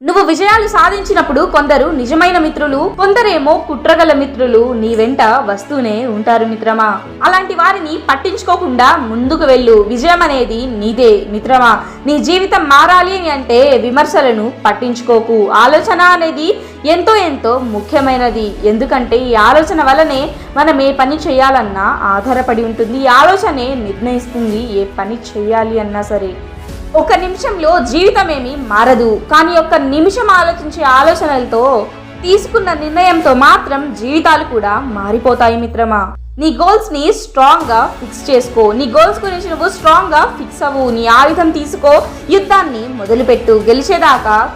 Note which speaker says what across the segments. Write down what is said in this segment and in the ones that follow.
Speaker 1: నువ్వు విజయాలు సాధించినప్పుడు కొందరు నిజమైన మిత్రులు, కొందరేమో కుట్రగల మిత్రులు నీ వెంట వస్తూనే ఉంటారు మిత్రమా. అలాంటి వారిని పట్టించుకోకుండా ముందుకు వెళ్ళు. విజయం అనేది నీదే మిత్రమా. నీ జీవితం మారాలి అని అంటే విమర్శలను పట్టించుకోకు. ఆలోచన అనేది ఎంతో ఎంతో ముఖ్యమైనది. ఎందుకంటే ఈ ఆలోచన వల్లనే మనం ఏ పని చేయాలన్నా ఆధారపడి ఉంటుంది. ఈ ఆలోచనే నిర్ణయిస్తుంది ఏ పని చేయాలి అన్నా సరే. ఒక నిమిషంలో జీవితం ఏమీ మారదు, కానీ ఒక్క నిమిషం ఆలోచించే ఆలోచనలతో తీసుకున్న నిర్ణయంతో మాత్రం జీవితాలు కూడా మారిపోతాయి మిత్రమా. నీ గోల్స్ ని స్ట్రాంగ్ గా ఫిక్స్ చేసుకో. నీ గోల్స్ గురించి నువ్వు స్ట్రాంగ్ గా ఫిక్స్ అవ్వు. నీ ఆయుధం తీసుకో, యుద్ధాన్ని మొదలుపెట్టు.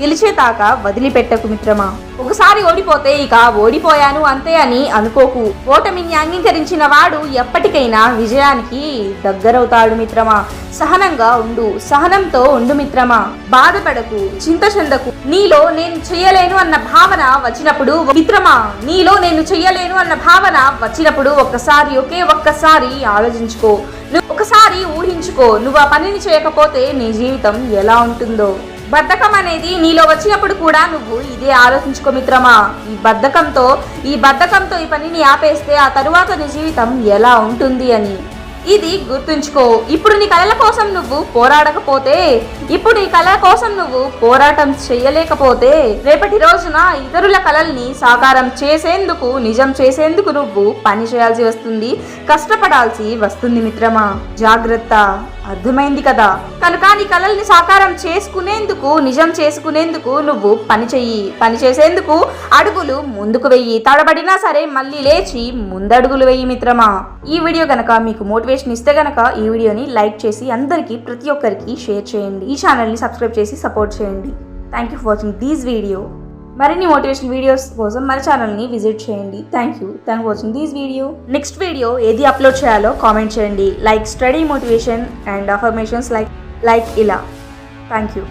Speaker 1: గెలిచేదాకా వదిలిపెట్టకు మిత్రమా. ఒకసారి ఓడిపోతే ఇక ఓడిపోయాను అంతే అని అనుకోకు. ఓటమిని అంగీకరించిన వాడు ఎప్పటికైనా విజయానికి దగ్గరవుతాడు మిత్రమా. సహనంగా ఉండు, సహనంతో ఉండు మిత్రమా. బాధపడకు, చింత చెందకు. నీలో నేను చెయ్యలేను అన్న భావన వచ్చినప్పుడు మిత్రమా, నీలో నేను చెయ్యలేను అన్న భావన వచ్చినప్పుడు ఒకే ఒక్కసారి ఆలోచించుకో. ఒకసారి ఊహించుకో, నువ్వు ఆ పనిని చేయకపోతే నీ జీవితం ఎలా ఉంటుందో. బద్ధకం అనేది నీలో వచ్చినప్పుడు కూడా నువ్వు ఇదే ఆలోచించుకో మిత్రమా. ఈ బద్ధకంతో ఈ పనిని ఆపేస్తే ఆ తరువాత నీ జీవితం ఎలా ఉంటుంది అని ఇది గుర్తుంచుకో. ఇప్పుడు నీ కళల కోసం నువ్వు పోరాటం చేయలేకపోతే రేపటి రోజున ఇతరుల కళల్ని సాకారం చేసేందుకు, నిజం చేసేందుకు నువ్వు పని చేయాల్సి వస్తుంది, కష్టపడాల్సి వస్తుంది మిత్రమా. జాగ్రత్త, అర్థమైంది కదా. కనుక నీ కళల్ని సాకారం చేసుకునేందుకు, నిజం చేసుకునేందుకు నువ్వు పని చేసేందుకు అడుగులు ముందుకు వెయ్యి. తడబడినా సరే మళ్ళీ లేచి ముందడుగులు వెయ్యి మిత్రమా. ఈ వీడియో గనక మీకు మోటివేషన్ ఇస్తే గనక ఈ వీడియోని లైక్ చేసి అందరికీ, ప్రతి ఒక్కరికి షేర్ చేయండి. ఈ ఛానల్ని సబ్స్క్రైబ్ చేసి సపోర్ట్ చేయండి. Thank you for watching this video. మరిన్ని మోటివేషన్ వీడియోస్ కోసం మన ఛానల్ని విజిట్ చేయండి. Thank you for watching this video. Next video ఏది అప్లోడ్ చేయాలో కామెంట్ చేయండి. Like study motivation and affirmations like ఇలా. Thank you.